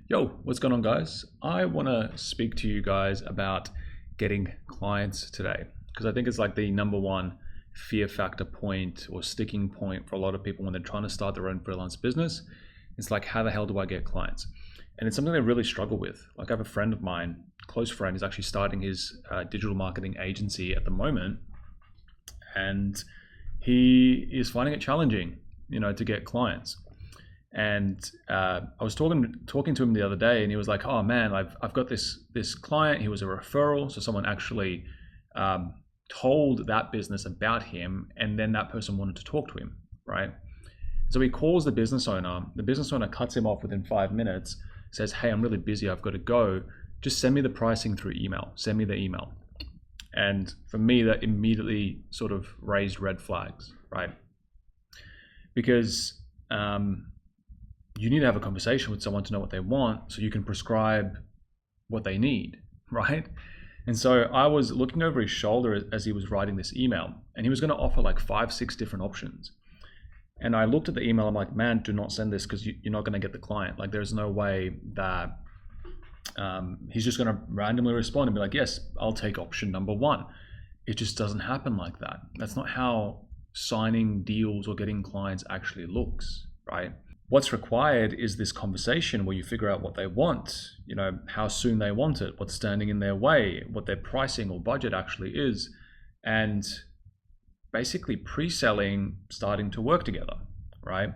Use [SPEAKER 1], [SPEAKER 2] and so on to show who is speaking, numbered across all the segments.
[SPEAKER 1] Yo, what's going on, guys? I want to speak to you guys about getting clients today because I think it's like the number one fear factor point or sticking point for a lot of people when they're trying to start their own freelance business. It's like, how the hell do I get clients? And it's something they really struggle with. Like, I have a friend of mine, close friend, is actually starting his digital marketing agency at the moment, and he is finding it challenging, to get clients. And I was talking to him the other day, and he was like, "Oh man, I've got this client. He was a referral, so someone actually told that business about him, and then that person wanted to talk to him, right?" So he calls the business owner. The business owner cuts him off within 5 minutes. Says, "Hey, I'm really busy. I've got to go. Just send me the pricing through email. Send me the email." And for me, that immediately sort of raised red flags, right? Because you need to have a conversation with someone to know what they want so you can prescribe what they need, right? And so I was looking over his shoulder as he was writing this email, and he was going to offer like 5-6 different options. And I looked at the email, I'm like, man, do not send this because you're not going to get the client. Like, there's no way that he's just going to randomly respond and be like, yes, I'll take option number 1. It just doesn't happen like that. That's not how signing deals or getting clients actually looks, right? What's required is this conversation where you figure out what they want, how soon they want it, what's standing in their way, what their pricing or budget actually is, and basically pre-selling, starting to work together, right?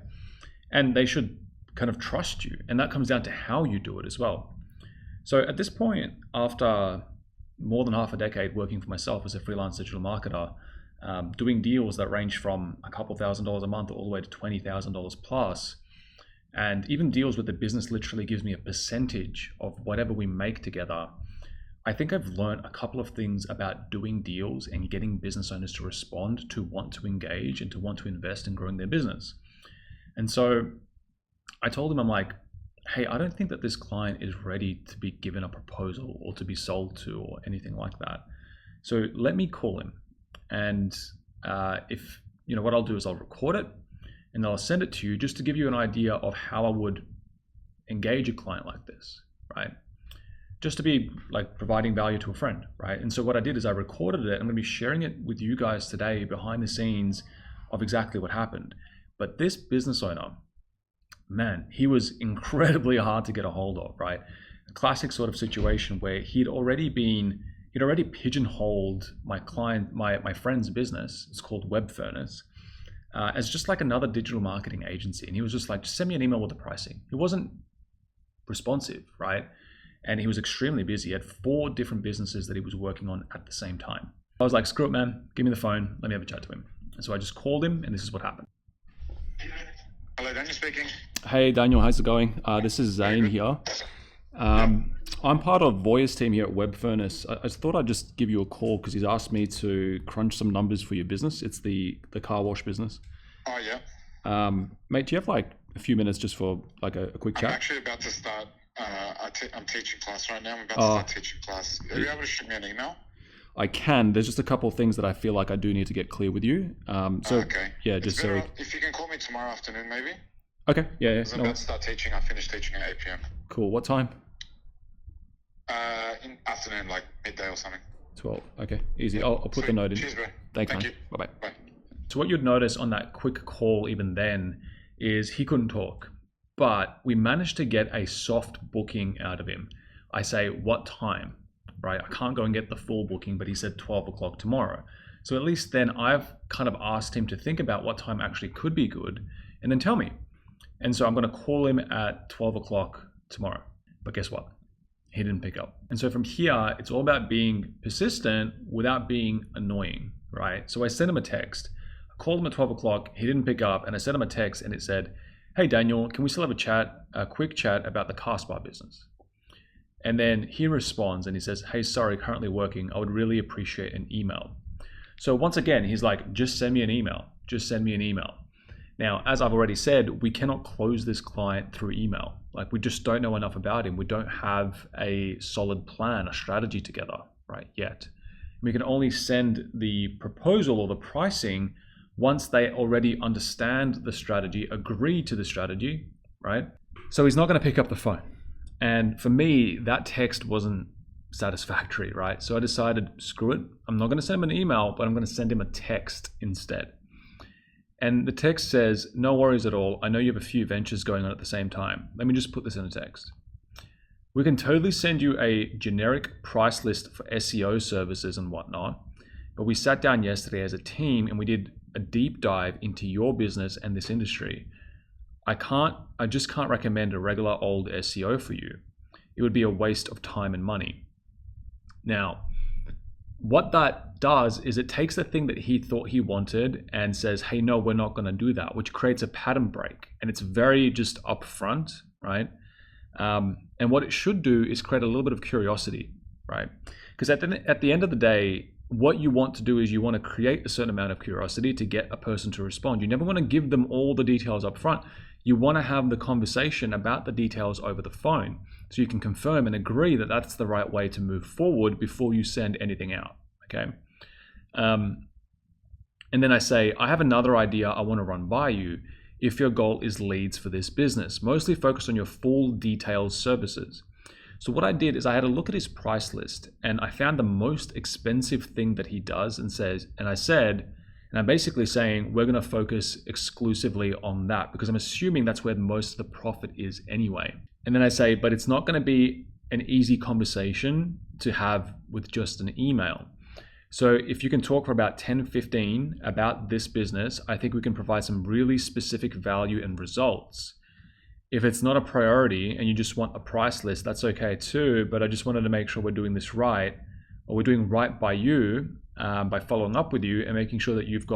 [SPEAKER 1] And they should kind of trust you. And that comes down to how you do it as well. So at this point, after more than half a decade working for myself as a freelance digital marketer, doing deals that range from a couple $1,000s a month all the way to $20,000 plus, and even deals where the business literally gives me a percentage of whatever we make together, I think I've learned a couple of things about doing deals and getting business owners to respond, to want to engage, and to want to invest in growing their business. And so I told him, I'm like, hey, I don't think that this client is ready to be given a proposal or to be sold to or anything like that. So let me call him. And if, what I'll do is I'll record it, and I'll send it to you just to give you an idea of how I would engage a client like this, right? Just to be like providing value to a friend, right? And so what I did is I recorded it. I'm going to be sharing it with you guys today behind the scenes of exactly what happened. But this business owner, man, he was incredibly hard to get a hold of, right? A classic sort of situation where he'd already pigeonholed my client, my friend's business. It's called Web Furnace. As just like another digital marketing agency. And he was just like, just send me an email with the pricing. He wasn't responsive, right? And he was extremely busy. He had 4 different businesses that he was working on at the same time. I was like, screw it, man. Give me the phone. Let me have a chat to him. And so I just called him, and this is what happened.
[SPEAKER 2] Hello, Daniel speaking.
[SPEAKER 1] Hey, Daniel. How's it going? This is Zane here. I'm part of Voya's team here at Web Furnace. I thought I'd just give you a call because he's asked me to crunch some numbers for your business. It's the car wash business.
[SPEAKER 2] Oh, yeah.
[SPEAKER 1] Mate, do you have like a few minutes just for like a quick chat?
[SPEAKER 2] I'm actually about to start. I'm teaching class right now. I'm about to start teaching class. Are you able to shoot me an email?
[SPEAKER 1] I can. There's just a couple of things that I feel like I do need to get clear with you.
[SPEAKER 2] Okay.
[SPEAKER 1] Yeah,
[SPEAKER 2] it's
[SPEAKER 1] just
[SPEAKER 2] better if you can call me tomorrow afternoon, maybe.
[SPEAKER 1] Okay. Yeah.
[SPEAKER 2] I'm about to start teaching. I finish teaching at 8 p.m.
[SPEAKER 1] Cool. What time?
[SPEAKER 2] In afternoon, like midday or something.
[SPEAKER 1] 12. Okay. Easy. I'll put the note in.
[SPEAKER 2] Cheers, bro.
[SPEAKER 1] Thank
[SPEAKER 2] you.
[SPEAKER 1] Bye-bye.
[SPEAKER 2] Bye.
[SPEAKER 1] So what you'd notice on that quick call even then is he couldn't talk, but we managed to get a soft booking out of him. I say, what time, right? I can't go and get the full booking, but he said 12 o'clock tomorrow. So at least then I've kind of asked him to think about what time actually could be good and then tell me. And so I'm going to call him at 12 o'clock tomorrow. But guess what? He didn't pick up. And so from here, it's all about being persistent without being annoying, right? So I sent him a text. I called him at 12 o'clock. He didn't pick up. And I sent him a text and it said, hey, Daniel, can we still have a quick chat about the car spa business? And then he responds and he says, hey, sorry, currently working. I would really appreciate an email. So once again, he's like, just send me an email. Just send me an email. Now, as I've already said, we cannot close this client through email. Like, we just don't know enough about him. We don't have a solid plan, a strategy together, right, yet. We can only send the proposal or the pricing once they already understand the strategy, agree to the strategy, right? So he's not going to pick up the phone. And for me, that text wasn't satisfactory, right? So I decided, screw it. I'm not going to send him an email, but I'm going to send him a text instead. And the text says, no worries at all. I know you have a few ventures going on at the same time. Let me just put this in a text. We can totally send you a generic price list for SEO services and whatnot. But we sat down yesterday as a team and we did a deep dive into your business and this industry. I just can't recommend a regular old SEO for you. It would be a waste of time and money. Now, what that does is it takes the thing that he thought he wanted and says, hey, no, we're not going to do that, which creates a pattern break. And it's very just upfront, right? And what it should do is create a little bit of curiosity, right? Because at the end of the day, what you want to do is you want to create a certain amount of curiosity to get a person to respond. You never want to give them all the details up front. You want to have the conversation about the details over the phone so you can confirm and agree that that's the right way to move forward before you send anything out, okay? And then I say, I have another idea I want to run by you if your goal is leads for this business, mostly focused on your full detailed services. So what I did is I had a look at his price list and I found the most expensive thing that he does and I'm basically saying we're going to focus exclusively on that because I'm assuming that's where most of the profit is anyway. And then I say, but it's not going to be an easy conversation to have with just an email. So if you can talk for about 10-15 about this business, I think we can provide some really specific value and results. If it's not a priority and you just want a price list, that's okay too, but I just wanted to make sure we're doing this right, or we're doing right by you by following up with you and making sure that we've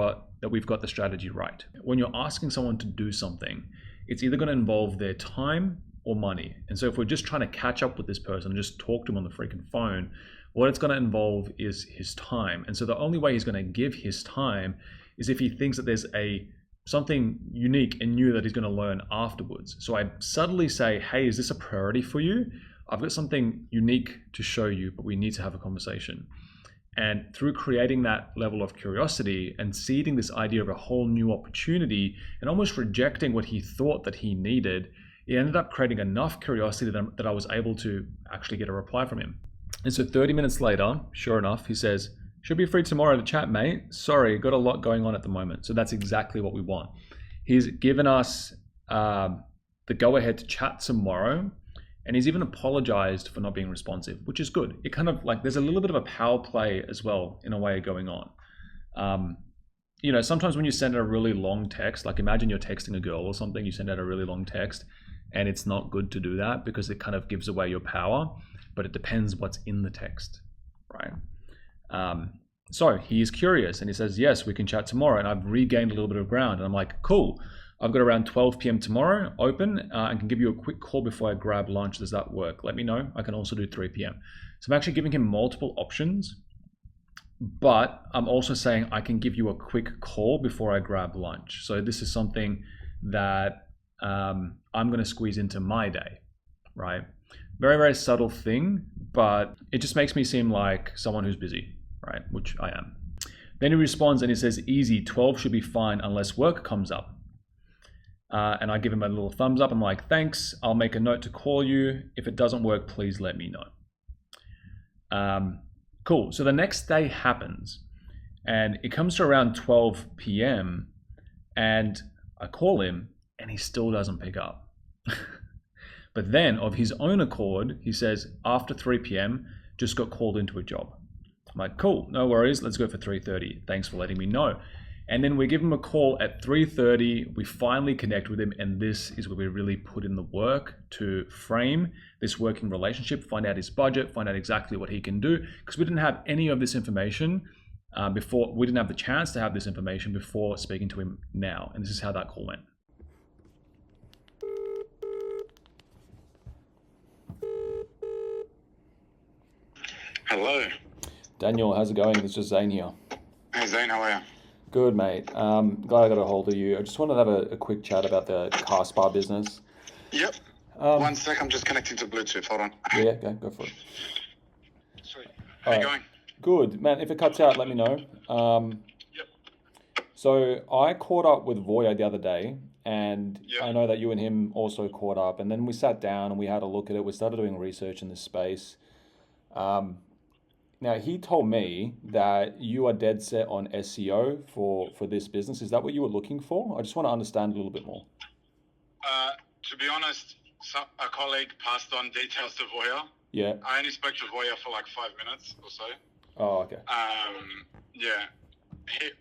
[SPEAKER 1] got the strategy right. When you're asking someone to do something, it's either going to involve their time or money. And so if we're just trying to catch up with this person and just talk to him on the freaking phone, what it's going to involve is his time. And so the only way he's going to give his time is if he thinks that there's something unique and new that he's going to learn afterwards. So I subtly say, hey, is this a priority for you? I've got something unique to show you, but we need to have a conversation. And through creating that level of curiosity and seeding this idea of a whole new opportunity and almost rejecting what he thought that he needed, it ended up creating enough curiosity that I was able to actually get a reply from him. And so 30 minutes later, sure enough, he says, should be free tomorrow to chat, mate. Sorry, got a lot going on at the moment. So that's exactly what we want. He's given us the go-ahead to chat tomorrow. And he's even apologized for not being responsive, which is good. It kind of like, there's a little bit of a power play as well, in a way, going on. Sometimes when you send out a really long text, like imagine you're texting a girl or something, you send out a really long text, and it's not good to do that because it kind of gives away your power, but it depends what's in the text, right? So he is curious and he says, yes, we can chat tomorrow. And I've regained a little bit of ground. And I'm like, cool. I've got around 12 p.m. tomorrow open and can give you a quick call before I grab lunch. Does that work? Let me know. I can also do 3 p.m. So I'm actually giving him multiple options, but I'm also saying I can give you a quick call before I grab lunch. So this is something that I'm going to squeeze into my day, right? Very, very subtle thing, but it just makes me seem like someone who's busy, right? Which I am. Then he responds and he says, easy, 12 should be fine unless work comes up. And I give him a little thumbs up. I'm like, thanks. I'll make a note to call you. If it doesn't work, please let me know. Cool. So the next day happens and it comes to around 12 p.m. and I call him and he still doesn't pick up. But then of his own accord, he says, after 3 p.m., just got called into a job. I'm like, cool, no worries. Let's go for 3:30. Thanks for letting me know. And then we give him a call at 3:30. We finally connect with him. And this is where we really put in the work to frame this working relationship, find out his budget, find out exactly what he can do. Because we didn't have any of this information before. We didn't have the chance to have this information before speaking to him now. And this is how that call went.
[SPEAKER 2] Hello.
[SPEAKER 1] Daniel, how's it going? It's just Zane here.
[SPEAKER 2] Hey Zane, how are you?
[SPEAKER 1] Good, mate. Glad I got a hold of you. I just wanted to have a quick chat about the car spa business.
[SPEAKER 2] Yep. 1 sec, I'm just connecting to Bluetooth. Hold on.
[SPEAKER 1] Yeah, go for it.
[SPEAKER 2] Sweet. How you going?
[SPEAKER 1] Good. Man, if it cuts out, let me know.
[SPEAKER 2] Yep.
[SPEAKER 1] So I caught up with Voya the other day, and
[SPEAKER 2] Yeah.
[SPEAKER 1] I know that you and him also caught up, and then we sat down and we had a look at it. We started doing research in this space. Um, Now he told me that you are dead set on SEO for this business. Is that what you were looking for? I just want to understand a little bit more.
[SPEAKER 2] To be honest, a colleague passed on details to Voya.
[SPEAKER 1] Yeah.
[SPEAKER 2] I only spoke to Voya for like 5 minutes or so.
[SPEAKER 1] Oh, okay.
[SPEAKER 2] Yeah.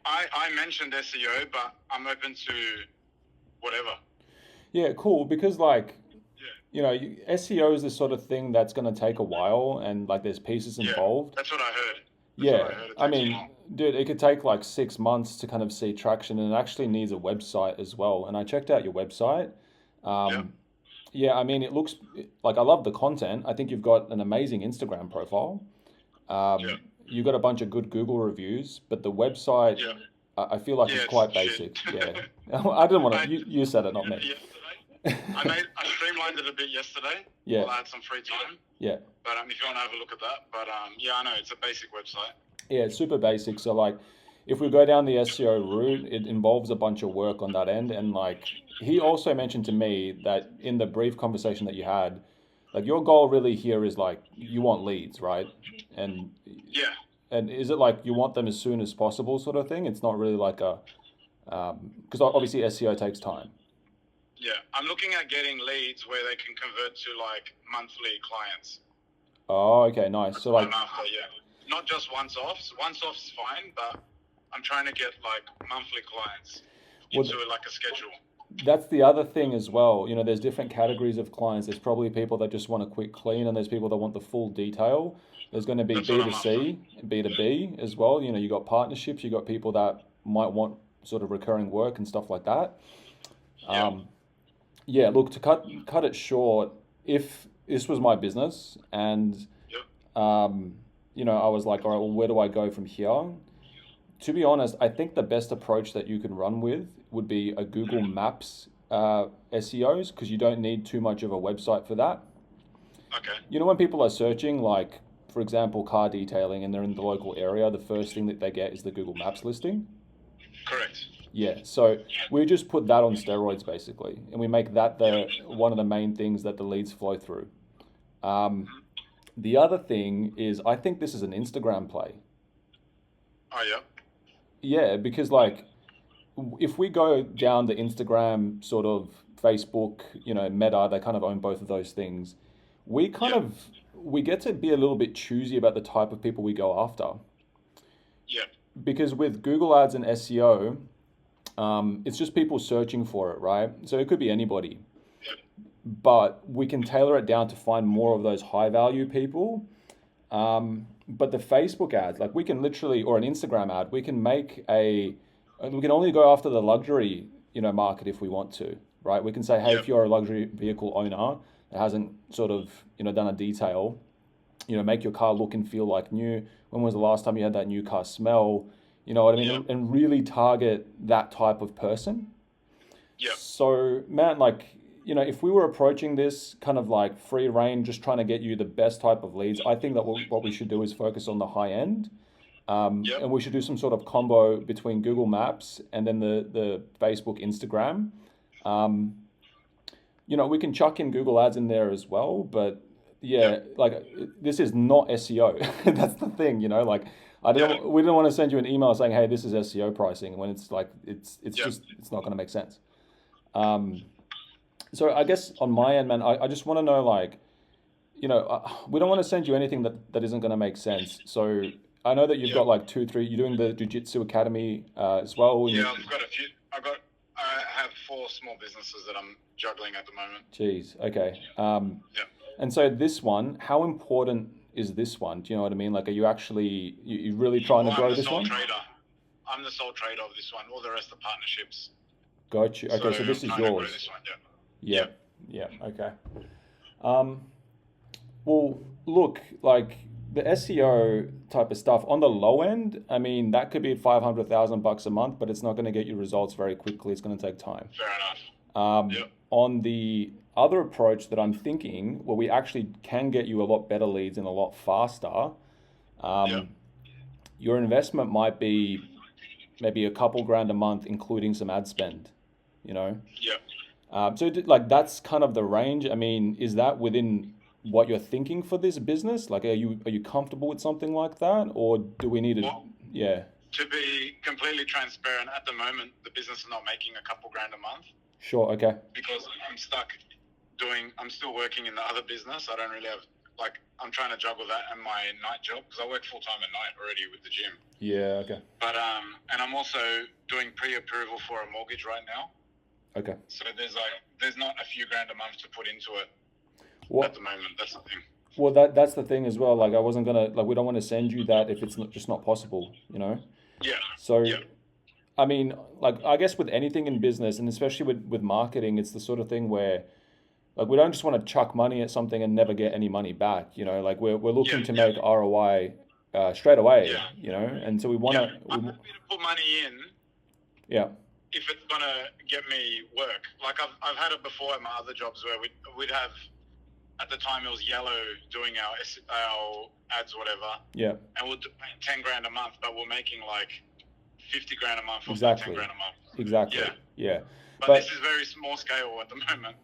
[SPEAKER 2] I mentioned SEO, but I'm open to whatever.
[SPEAKER 1] Yeah, cool. Because like,
[SPEAKER 2] Yeah.
[SPEAKER 1] SEO is this sort of thing that's going to take a while, and like there's pieces involved.
[SPEAKER 2] That's what I heard.
[SPEAKER 1] I mean, dude, it could take like 6 months to kind of see traction, and it actually needs a website as well. And I checked out your website. Yeah, I mean, it looks like I love the content. I think you've got an amazing Instagram profile. You got a bunch of good Google reviews, but the website, I feel like it's quite basic. Yeah, I didn't want to. You said it, not me.
[SPEAKER 2] I streamlined it a bit yesterday.
[SPEAKER 1] Yeah.
[SPEAKER 2] While I had some free time.
[SPEAKER 1] Yeah.
[SPEAKER 2] But if you want to have a look at that, but yeah, I know it's a basic website.
[SPEAKER 1] Yeah, it's super basic. So like, if we go down the SEO route, it involves a bunch of work on that end. And like, he also mentioned to me that in the brief conversation that you had, like your goal really here is like you want leads, right? And
[SPEAKER 2] yeah.
[SPEAKER 1] And is it like you want them as soon as possible, sort of thing? It's not really like a because obviously SEO takes time.
[SPEAKER 2] Yeah, I'm looking at getting leads where they can convert to like monthly clients.
[SPEAKER 1] Oh, okay, nice. So like,
[SPEAKER 2] after, not just once-offs. Once-offs fine, but I'm trying to get like monthly clients into like a schedule.
[SPEAKER 1] That's the other thing as well. There's different categories of clients. There's probably people that just want a quick clean, and there's people that want the full detail. There's going to be B2C, B2B as well. You got partnerships. You got people that might want sort of recurring work and stuff like that. Yeah, look, to cut it short, if this was my business and I was like, all right, well, where do I go from here? To be honest, I think the best approach that you can run with would be a Google Maps SEOs, because you don't need too much of a website for that.
[SPEAKER 2] Okay.
[SPEAKER 1] When people are searching, like, for example, car detailing, and they're in the local area, the first thing that they get is the Google Maps listing.
[SPEAKER 2] Correct.
[SPEAKER 1] Yeah, so we just put that on steroids, basically, and we make that one of the main things that the leads flow through. The other thing is, I think this is an Instagram play.
[SPEAKER 2] Oh, yeah?
[SPEAKER 1] Yeah, because like, if we go down the Instagram sort of Facebook, Meta, they kind of own both of those things. We we get to be a little bit choosy about the type of people we go after.
[SPEAKER 2] Yeah.
[SPEAKER 1] Because with Google Ads and SEO, it's just people searching for it, right? So it could be anybody. But we can tailor it down to find more of those high value people. But the Facebook ads, like we can literally, or an Instagram ad, we can only go after the luxury, market if we want to, right? We can say, hey, if you're a luxury vehicle owner that hasn't sort of, done a detail, make your car look and feel like new. When was the last time you had that new car smell? You know what I mean?
[SPEAKER 2] Yeah.
[SPEAKER 1] And really target that type of person.
[SPEAKER 2] Yeah.
[SPEAKER 1] So, man, like, if we were approaching this kind of like free reign, just trying to get you the best type of leads, I think that what we should do is focus on the high end. And we should do some sort of combo between Google Maps and then the Facebook, Instagram. We can chuck in Google Ads in there as well, but like this is not SEO. That's the thing, like we don't want to send you an email saying, hey, this is SEO pricing, when it's like, it's not going to make sense. So I guess on my end, man, I just want to know, like, we don't want to send you anything that isn't going to make sense. So I know that you've got like 2, 3, you're doing the Jiu-Jitsu Academy as well.
[SPEAKER 2] Yeah, I've got a few. I have 4 small businesses that I'm juggling at the moment.
[SPEAKER 1] Jeez, okay. And so this one, how important is this one? Do you know what I mean? Like, are you actually, you really trying to grow this one?
[SPEAKER 2] I'm the sole trader of this one. All the rest are partnerships.
[SPEAKER 1] Got you. Okay, so this is yours.
[SPEAKER 2] This one,
[SPEAKER 1] Yeah, okay. Well, look, like the SEO type of stuff on the low end, I mean, that could be $500,000 a month, but it's not going to get you results very quickly. It's going to take time.
[SPEAKER 2] Fair enough.
[SPEAKER 1] On the other approach that I'm thinking, where we actually can get you a lot better leads and a lot faster, your investment might be maybe a couple grand a month, including some ad spend. you know.
[SPEAKER 2] Yeah.
[SPEAKER 1] So like that's kind of the range. I mean, is that within what you're thinking for this business? Like, are you comfortable with something like that, or do we need to?
[SPEAKER 2] Well,
[SPEAKER 1] Yeah,
[SPEAKER 2] to be completely transparent, at the moment, the business is not making a couple grand a month
[SPEAKER 1] sure, okay,
[SPEAKER 2] because I'm still working in the other business. I don't really have, like, I'm trying to juggle that and my night job because I work full time at night already with the gym.
[SPEAKER 1] yeah, okay,
[SPEAKER 2] But, and I'm also doing pre-approval for a mortgage right now.
[SPEAKER 1] okay.
[SPEAKER 2] So there's not a few grand a month to put into it at
[SPEAKER 1] What?
[SPEAKER 2] the moment. That's the thing.
[SPEAKER 1] Well, that's the thing as well. Like, I wasn't gonna like we don't want to send you that if it's not, just not possible, you know.
[SPEAKER 2] Yeah.
[SPEAKER 1] So,
[SPEAKER 2] Yeah.
[SPEAKER 1] I mean, like I guess with anything in business, and especially with marketing, it's the sort of thing where like we don't just want to chuck money at something and never get any money back, you know. Like we're
[SPEAKER 2] Yeah.
[SPEAKER 1] looking to
[SPEAKER 2] Yeah.
[SPEAKER 1] make ROI straight away,
[SPEAKER 2] Yeah.
[SPEAKER 1] you know. And so we want
[SPEAKER 2] Yeah.
[SPEAKER 1] to,
[SPEAKER 2] I'm happy to put money in
[SPEAKER 1] yeah,
[SPEAKER 2] if it's gonna get me work. Like I've had it before at my other jobs where we'd have, at the time it was Yellow doing our ads, whatever,
[SPEAKER 1] yeah,
[SPEAKER 2] and we'll pay 10 grand a month, but we're making like 50 grand a month off that 10
[SPEAKER 1] exactly,
[SPEAKER 2] grand a month.
[SPEAKER 1] exactly,
[SPEAKER 2] Yeah.
[SPEAKER 1] yeah.
[SPEAKER 2] But this
[SPEAKER 1] But
[SPEAKER 2] is very small scale at the moment.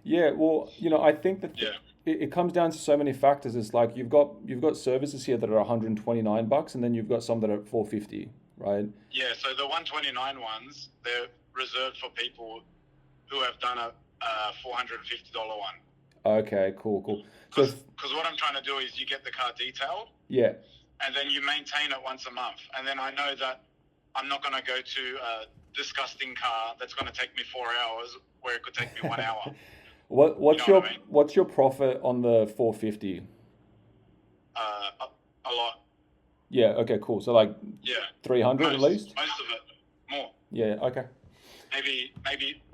[SPEAKER 1] yeah, well, you know, I think that
[SPEAKER 2] Yeah.
[SPEAKER 1] it comes down to so many factors. It's like you've got services here that are 129 bucks, and then you've got some that are 450, right?
[SPEAKER 2] Yeah. So the 129 ones, they're reserved for people who have done a $450 one.
[SPEAKER 1] Okay, cool, cool. So
[SPEAKER 2] Because what I'm trying to do is you get the car detailed
[SPEAKER 1] yeah,
[SPEAKER 2] and then you maintain it once a month. And then I know that I'm not going to go to a disgusting car that's going to take me 4 hours where it could take me 1 hour.
[SPEAKER 1] what's
[SPEAKER 2] You know
[SPEAKER 1] your
[SPEAKER 2] what I mean?
[SPEAKER 1] what's your profit on the 450?
[SPEAKER 2] A lot.
[SPEAKER 1] Yeah, okay, cool. So like
[SPEAKER 2] Yeah.
[SPEAKER 1] 300 at least?
[SPEAKER 2] Most of it. More.
[SPEAKER 1] Yeah, okay.
[SPEAKER 2] Maybe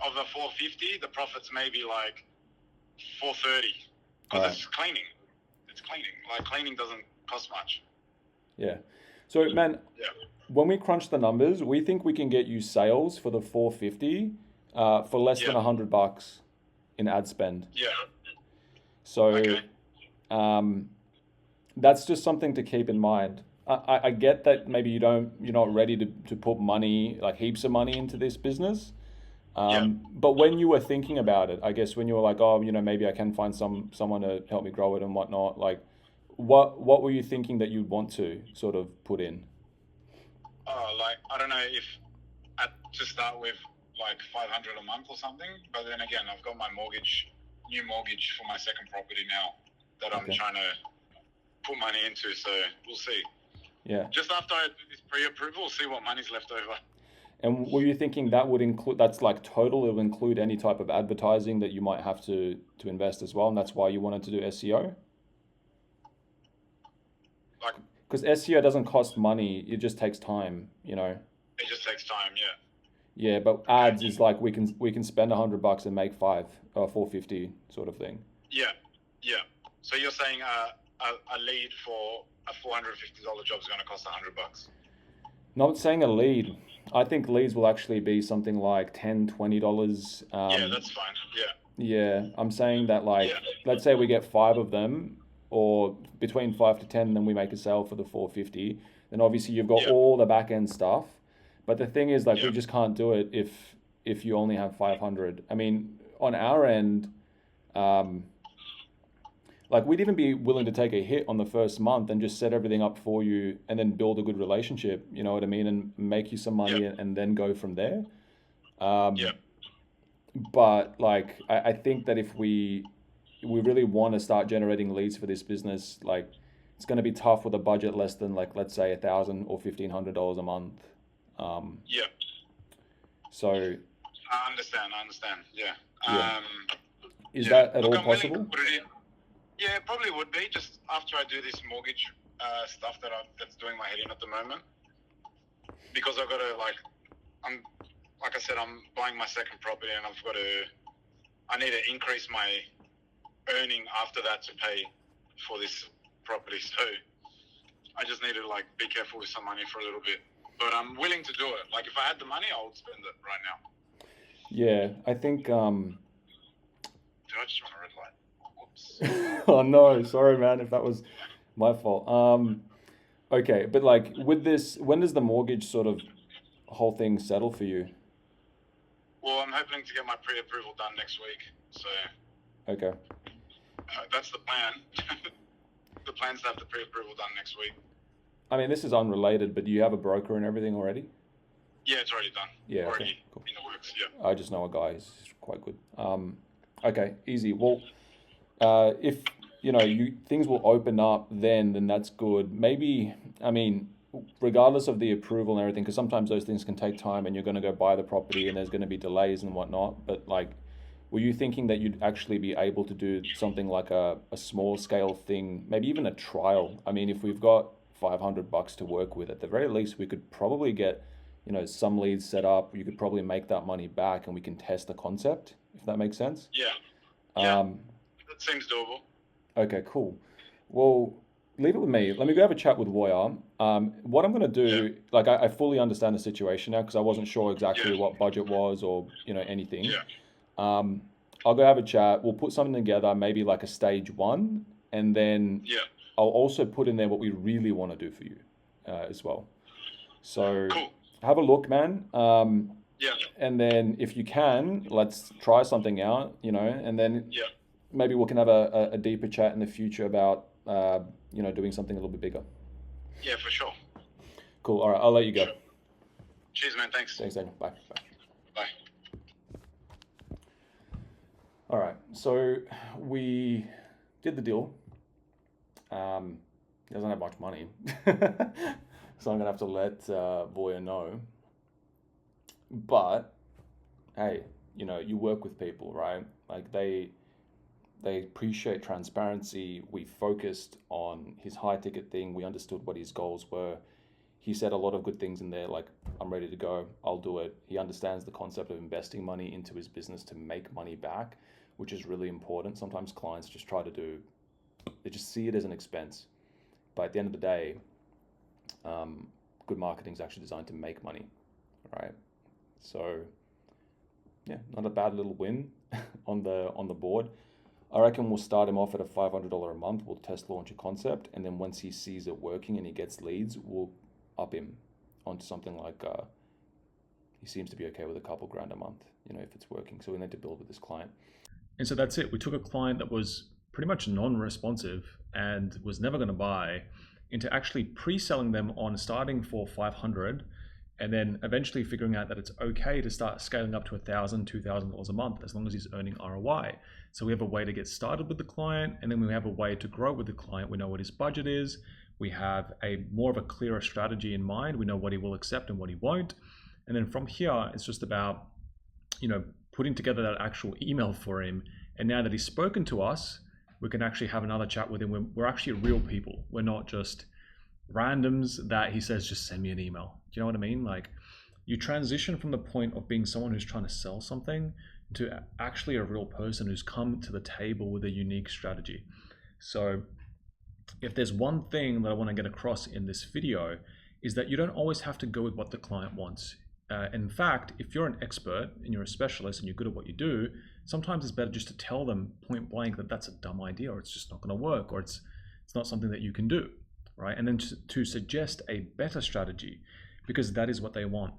[SPEAKER 2] of the 450, the profit's maybe like 430.
[SPEAKER 1] All
[SPEAKER 2] Because
[SPEAKER 1] right.
[SPEAKER 2] it's cleaning. It's cleaning. Like cleaning doesn't cost much.
[SPEAKER 1] Yeah. So man,
[SPEAKER 2] Yeah.
[SPEAKER 1] when we crunch the numbers, we think we can get you sales for the 450 for less than
[SPEAKER 2] Yeah.
[SPEAKER 1] $100 in ad spend.
[SPEAKER 2] Yeah.
[SPEAKER 1] So
[SPEAKER 2] Okay.
[SPEAKER 1] um, that's just something to keep in mind. I get that maybe you're not ready to put money, like heaps of money into this business.
[SPEAKER 2] Yeah.
[SPEAKER 1] But when you were thinking about it, I guess when you were like, oh, you know, maybe I can find someone to help me grow it and whatnot, like what were you thinking that you'd want to sort of put in?
[SPEAKER 2] Oh, like I don't know if to start with like 500 a month or something. But then again, I've got my new mortgage for my second property now that I'm
[SPEAKER 1] Okay.
[SPEAKER 2] trying to put money into. So we'll see.
[SPEAKER 1] Yeah.
[SPEAKER 2] Just after I do this pre-approval, we'll see what money's left over.
[SPEAKER 1] And were you thinking that would include, that's like total, it would include any type of advertising that you might have to invest as well, and that's why you wanted to do SEO?
[SPEAKER 2] Like
[SPEAKER 1] Because SEO doesn't cost money, it just takes time, you know.
[SPEAKER 2] it just takes time. Yeah.
[SPEAKER 1] Yeah, but ads is like we can spend $100 and make 450 sort of thing.
[SPEAKER 2] Yeah. Yeah. So you're saying a lead for a $450 job is going to cost $100?
[SPEAKER 1] Not saying a lead. I think leads will actually be something like $10, $20.
[SPEAKER 2] Yeah, that's fine. Yeah.
[SPEAKER 1] Yeah, I'm saying that like
[SPEAKER 2] Yeah.
[SPEAKER 1] let's say we get five of them, or between 5 to 10, and then we make a sale for the 450. Then obviously you've got
[SPEAKER 2] Yeah.
[SPEAKER 1] all the back end stuff. But the thing is, like, we
[SPEAKER 2] Yeah.
[SPEAKER 1] just can't do it if you only have 500. I mean, on our end, um, like we'd even be willing to take a hit on the first month and just set everything up for you, and then build a good relationship. You know what I mean, and make you some money,
[SPEAKER 2] Yeah.
[SPEAKER 1] and then go from there.
[SPEAKER 2] Yeah.
[SPEAKER 1] But like, I think that if we really want to start generating leads for this business, like it's going to be tough with a budget less than, like, let's say $1,000 or $1,500 a month.
[SPEAKER 2] Yeah.
[SPEAKER 1] So
[SPEAKER 2] I understand. Yeah.
[SPEAKER 1] yeah, is
[SPEAKER 2] Yeah.
[SPEAKER 1] that at
[SPEAKER 2] Look,
[SPEAKER 1] all
[SPEAKER 2] I'm willing to
[SPEAKER 1] possible?
[SPEAKER 2] put it in. Yeah, it probably would be just after I do this mortgage stuff that's doing my head in at the moment, because I've got to like I said, I'm buying my second property and I need to increase my earning after that to pay for this property. So I just need to like be careful with some money for a little bit. But I'm willing to do it. Like if I had the money, I would spend it right now.
[SPEAKER 1] Yeah, I think.
[SPEAKER 2] Did I just run a red light? Whoops.
[SPEAKER 1] Oh no, sorry, man, if that was my fault. Okay, but like with this, when does the mortgage sort of whole thing settle for you?
[SPEAKER 2] Well, I'm hoping to get my pre-approval done next week. So
[SPEAKER 1] Okay.
[SPEAKER 2] that's the plan. The plan's to have the pre-approval done next week.
[SPEAKER 1] I mean, this is unrelated, but do you have a broker and everything already?
[SPEAKER 2] Yeah, it's already done.
[SPEAKER 1] Yeah,
[SPEAKER 2] Already
[SPEAKER 1] okay, cool.
[SPEAKER 2] in the works, yeah.
[SPEAKER 1] I just know a guy who's quite good. Okay, easy. Well, if things will open up, then that's good. Maybe, I mean, regardless of the approval and everything, because sometimes those things can take time, and you're going to go buy the property, and there's going to be delays and whatnot. But like, were you thinking that you'd actually be able to do something like a small scale thing, maybe even a trial? I mean, if we've got $500 to work with, at the very least, we could probably get, some leads set up. You could probably make that money back, and we can test the concept, if that makes sense.
[SPEAKER 2] Yeah. That seems doable.
[SPEAKER 1] Okay, cool. Well, leave it with me. Let me go have a chat with Voya. What I'm going to do, like, I fully understand the situation now because I wasn't sure exactly what budget was or, anything.
[SPEAKER 2] Yeah.
[SPEAKER 1] I'll go have a chat. We'll put something together, maybe like a stage 1, and then I'll also put in there what we really want to do for you as well. So
[SPEAKER 2] cool.
[SPEAKER 1] Have a look, man.
[SPEAKER 2] Yeah.
[SPEAKER 1] And then if you can, let's try something out, and then maybe we can have a deeper chat in the future about, doing something a little bit bigger.
[SPEAKER 2] Yeah, for sure.
[SPEAKER 1] Cool. All right. I'll let you go.
[SPEAKER 2] Sure. Cheers, man. Thanks.
[SPEAKER 1] Thanks, Daniel. Bye.
[SPEAKER 2] Bye.
[SPEAKER 1] All right. So we did the deal. He doesn't have much money. So I'm going to have to let Voya know. But, hey, you work with people, right? Like they appreciate transparency. We focused on his high ticket thing. We understood what his goals were. He said a lot of good things in there, like, I'm ready to go. I'll do it. He understands the concept of investing money into his business to make money back, which is really important. Sometimes clients just they just see it as an expense. But at the end of the day, good marketing is actually designed to make money, right? So, yeah, not a bad little win on the board. I reckon we'll start him off at a $500 a month. We'll test launch a concept, and then once he sees it working and he gets leads, we'll up him onto something like he seems to be okay with a couple grand a month, if it's working. So we need to build with this client. And so that's it. We took a client that was pretty much non-responsive and was never going to buy into actually pre-selling them on starting for 500 and then eventually figuring out that it's okay to start scaling up to $1,000, $2,000 a month as long as he's earning ROI. So we have a way to get started with the client, and then we have a way to grow with the client. We know what his budget is. We have more of a clearer strategy in mind. We know what he will accept and what he won't. And then from here, it's just about, putting together that actual email for him. And now that he's spoken to us, we can actually have another chat with him. We're actually real people. We're not just randoms that he says, just send me an email. Do you know what I mean? Like, you transition from the point of being someone who's trying to sell something to actually a real person who's come to the table with a unique strategy. So if there's one thing that I want to get across in this video, is that you don't always have to go with what the client wants. In fact, if you're an expert and you're a specialist and you're good at what you do, sometimes it's better just to tell them point blank that that's a dumb idea, or it's just not going to work, or it's not something that you can do, right? And then to suggest a better strategy, because that is what they want.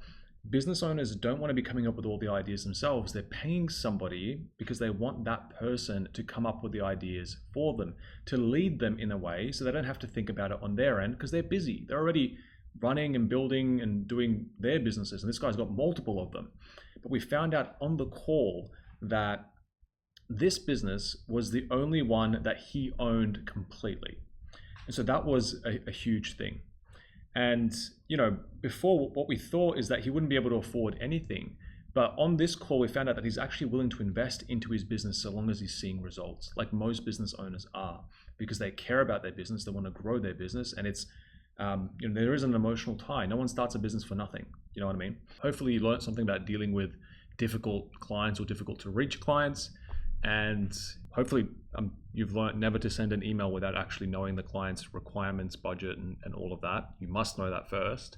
[SPEAKER 1] Business owners don't want to be coming up with all the ideas themselves. They're paying somebody because they want that person to come up with the ideas for them, to lead them in a way so they don't have to think about it on their end because they're busy. They're already running and building and doing their businesses, and this guy's got multiple of them. But we found out on the call that this business was the only one that he owned completely. And so that was a huge thing. And, before, what we thought is that he wouldn't be able to afford anything. But on this call, we found out that he's actually willing to invest into his business so long as he's seeing results, like most business owners are, because they care about their business, they want to grow their business, and it's, there is an emotional tie. No one starts a business for nothing. You know what I mean? Hopefully you learned something about dealing with difficult clients or difficult to reach clients. And hopefully you've learned never to send an email without actually knowing the client's requirements, budget, and all of that. You must know that first.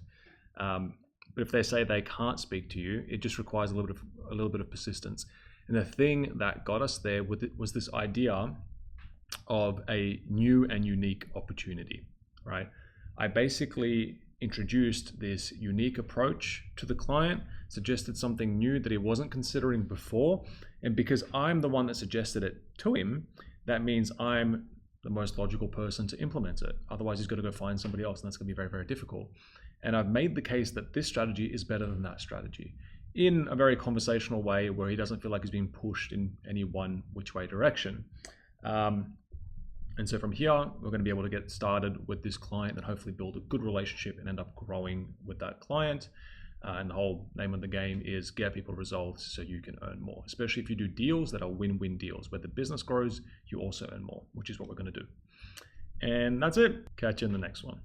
[SPEAKER 1] But if they say they can't speak to you, it just requires a little bit of persistence. And the thing that got us there was this idea of a new and unique opportunity, right? I basically introduced this unique approach to the client, suggested something new that he wasn't considering before. And because I'm the one that suggested it to him, that means I'm the most logical person to implement it. Otherwise, he's got to go find somebody else, and that's going to be very, very difficult. And I've made the case that this strategy is better than that strategy in a very conversational way where he doesn't feel like he's being pushed in any one which way direction. And so from here, we're going to be able to get started with this client and hopefully build a good relationship and end up growing with that client. And the whole name of the game is get people results so you can earn more, especially if you do deals that are win-win deals where the business grows, you also earn more, which is what we're going to do. And that's it. Catch you in the next one.